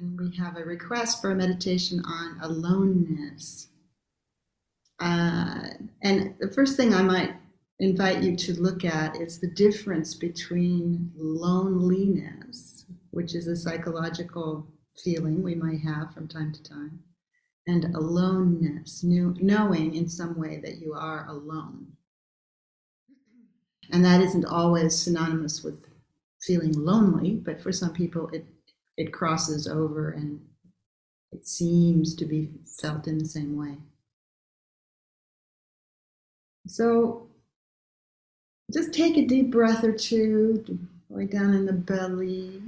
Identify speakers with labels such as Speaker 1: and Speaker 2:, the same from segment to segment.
Speaker 1: and we have a request for a meditation on aloneness. And the first thing I might invite you to look at is the difference between loneliness, which is a psychological feeling we might have from time to time, and aloneness, knowing in some way that you are alone. And that isn't always synonymous with feeling lonely, but for some people it crosses over and it seems to be felt in the same way. So just take a deep breath or two, way down in the belly.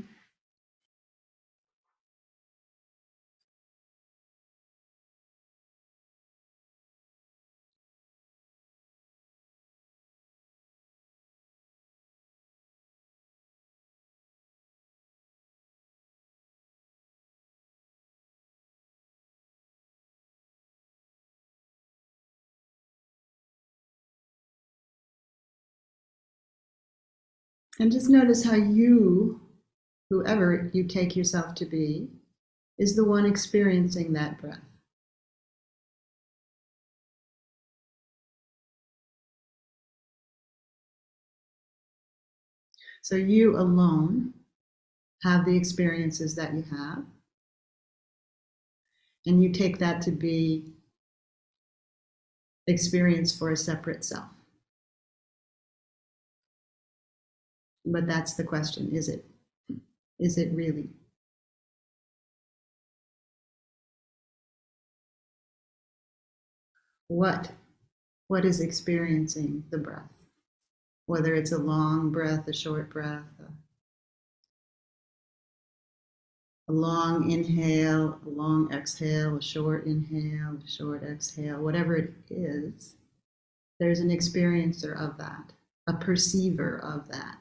Speaker 1: And just notice how you, whoever you take yourself to be, is the one experiencing that breath. So you alone have the experiences that you have, and you take that to be experience for a separate self. But that's the question, is it? Is it really? What is experiencing the breath? Whether it's a long breath, a short breath, a long inhale, a long exhale, a short inhale, a short exhale, whatever it is, there's an experiencer of that, a perceiver of that.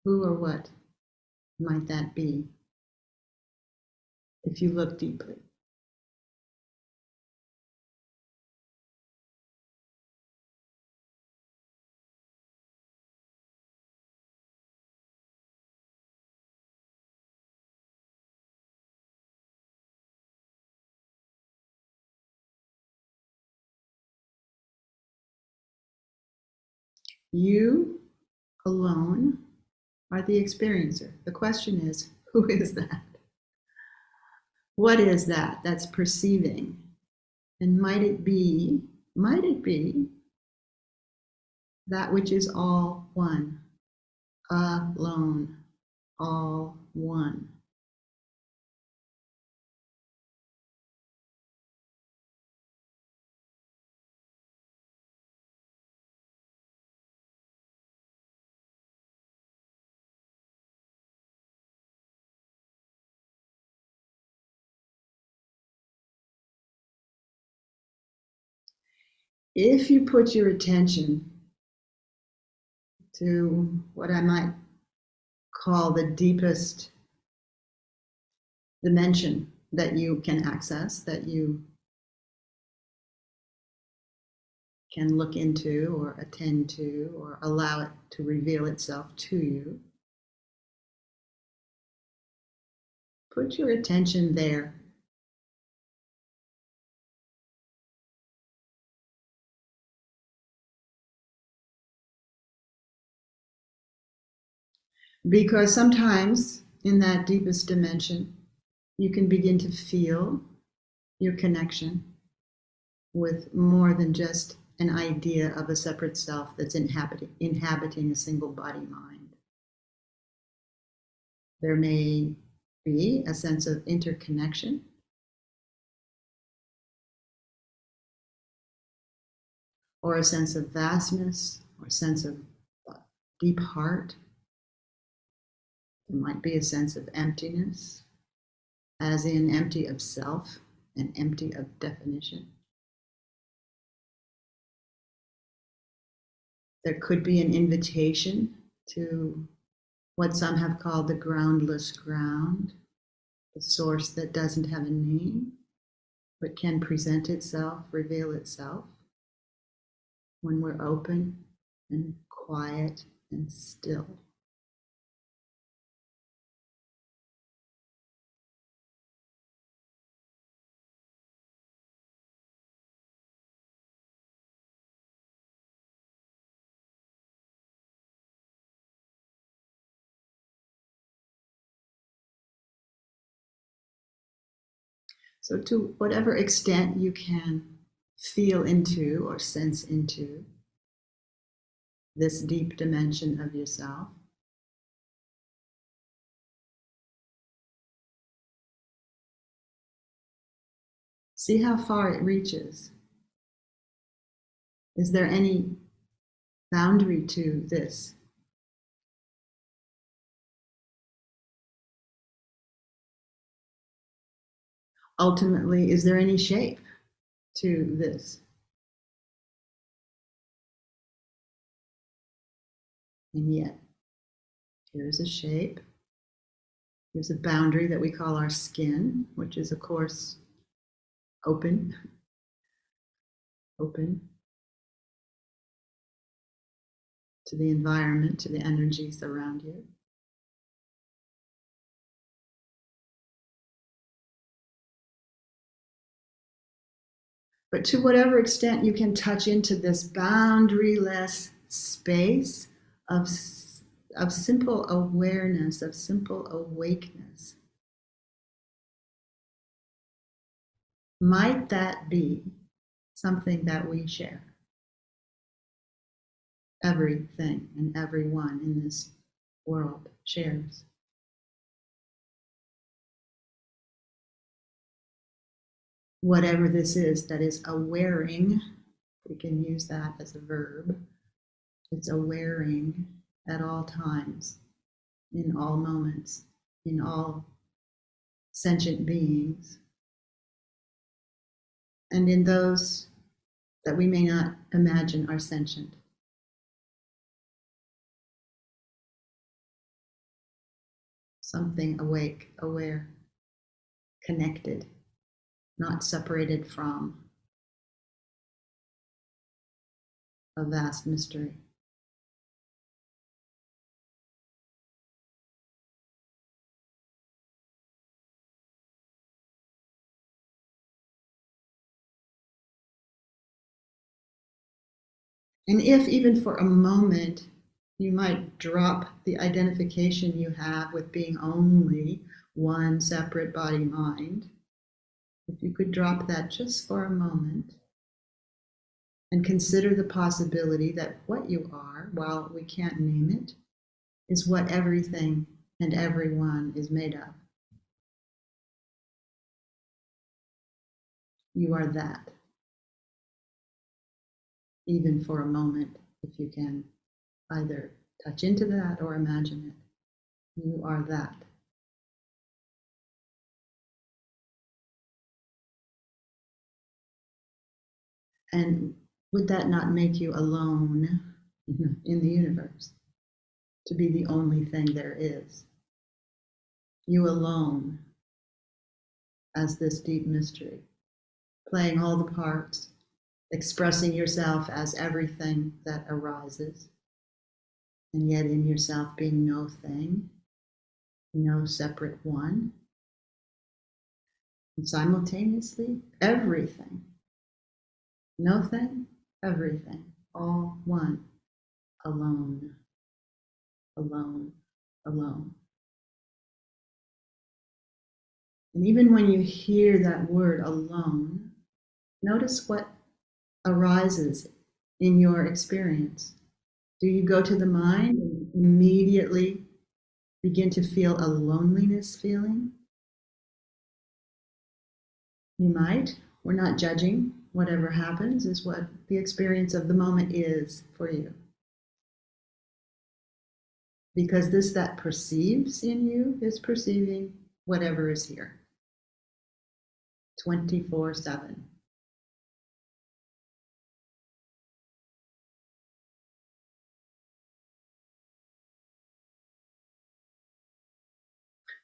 Speaker 1: Who or what might that be if you look deeply? You alone are the experiencer. The question is, who is that? What is that that's perceiving? And might it be that which is all one, alone, all one? If you put your attention to what I might call the deepest dimension that you can access, that you can look into or attend to or allow it to reveal itself to you, put your attention there. Because sometimes in that deepest dimension, you can begin to feel your connection with more than just an idea of a separate self that's inhabiting a single body mind. There may be a sense of interconnection, or a sense of vastness, or a sense of deep heart. There might be a sense of emptiness, as in empty of self and empty of definition. There could be an invitation to what some have called the groundless ground, the source that doesn't have a name, but can present itself, reveal itself, when we're open and quiet and still. So to whatever extent you can feel into or sense into this deep dimension of yourself, see how far it reaches. Is there any boundary to this? Ultimately, is there any shape to this? And yet, here's a shape. Here's a boundary that we call our skin, which is, of course, open to the environment, to the energies around you. But to whatever extent you can touch into this boundaryless space of simple awareness, of simple awakeness, might that be something that we share? Everything and everyone in this world shares. Whatever this is that is awaring, we can use that as a verb. It's awaring at all times, in all moments, in all sentient beings, and in those that we may not imagine are sentient. Something awake, aware, connected, not separated from a vast mystery. And if even for a moment you might drop the identification you have with being only one separate body-mind, if you could drop that just for a moment and consider the possibility that what you are, while we can't name it, is what everything and everyone is made of. You are that. Even for a moment, if you can either touch into that or imagine it, you are that. And would that not make you alone in the universe? To be the only thing there is. You alone as this deep mystery, playing all the parts, expressing yourself as everything that arises, and yet in yourself being no thing, no separate one, and simultaneously everything. No thing, everything, all one, alone, alone, alone. And even when you hear that word alone, notice what arises in your experience. Do you go to the mind and immediately begin to feel a loneliness feeling? You might. We're not judging. Whatever happens is what the experience of the moment is for you. Because this that perceives in you is perceiving whatever is here. 24/7.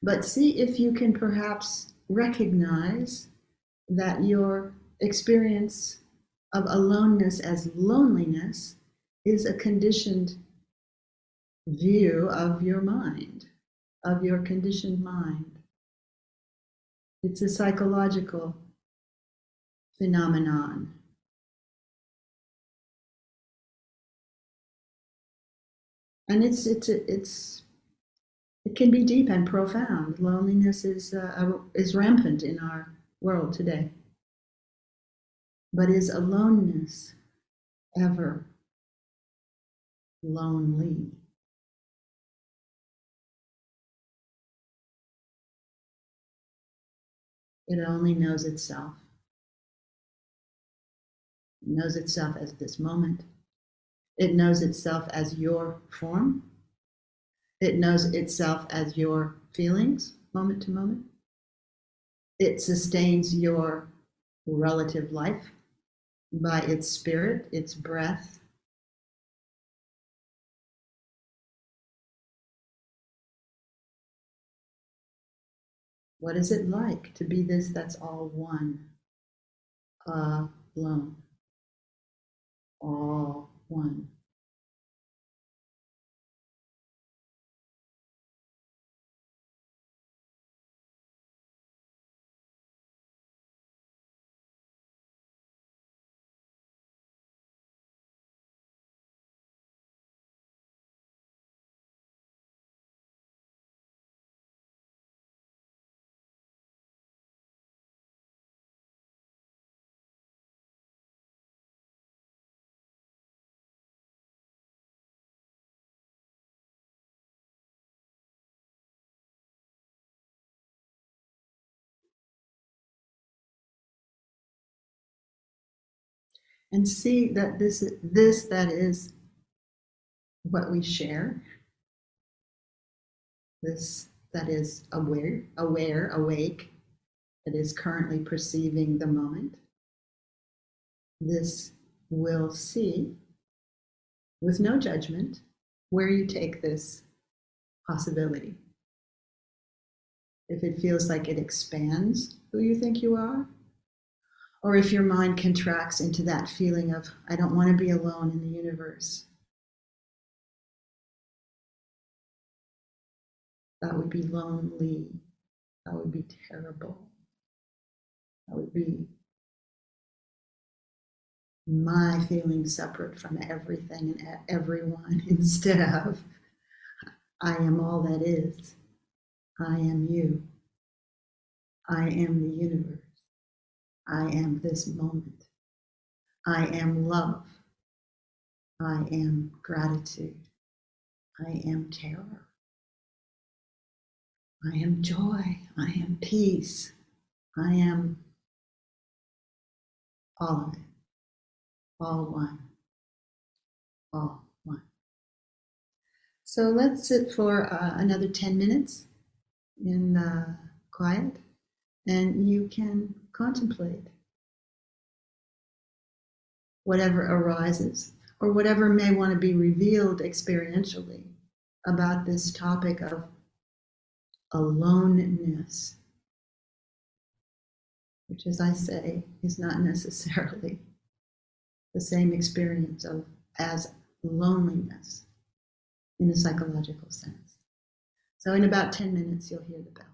Speaker 1: But see if you can perhaps recognize that your experience of aloneness as loneliness is a conditioned view of your mind, of your conditioned mind. It's a psychological phenomenon. And it can be deep and profound. Loneliness is rampant in our world today. But is aloneness ever lonely? It only knows itself. It knows itself as this moment. It knows itself as your form. It knows itself as your feelings, moment to moment. It sustains your relative life by its spirit, its breath. What is it like to be this that's all one, alone, all one? And see that this that is what we share, this that is awake, that is currently perceiving the moment. This will see, with no judgment, where you take this possibility. If it feels like it expands who you think you are, or if your mind contracts into that feeling of, I don't want to be alone in the universe, that would be lonely, that would be terrible, that would be my feeling separate from everything and everyone instead of I am all that is. I am you. I am the universe. I am this moment. I am love. I am gratitude. I am terror. I am joy. I am peace. I am all of it. All one. All one. So let's sit for another 10 minutes in quiet, and you can contemplate whatever arises or whatever may want to be revealed experientially about this topic of aloneness, which, as I say, is not necessarily the same experience of as loneliness in a psychological sense. So in about 10 minutes, you'll hear the bell.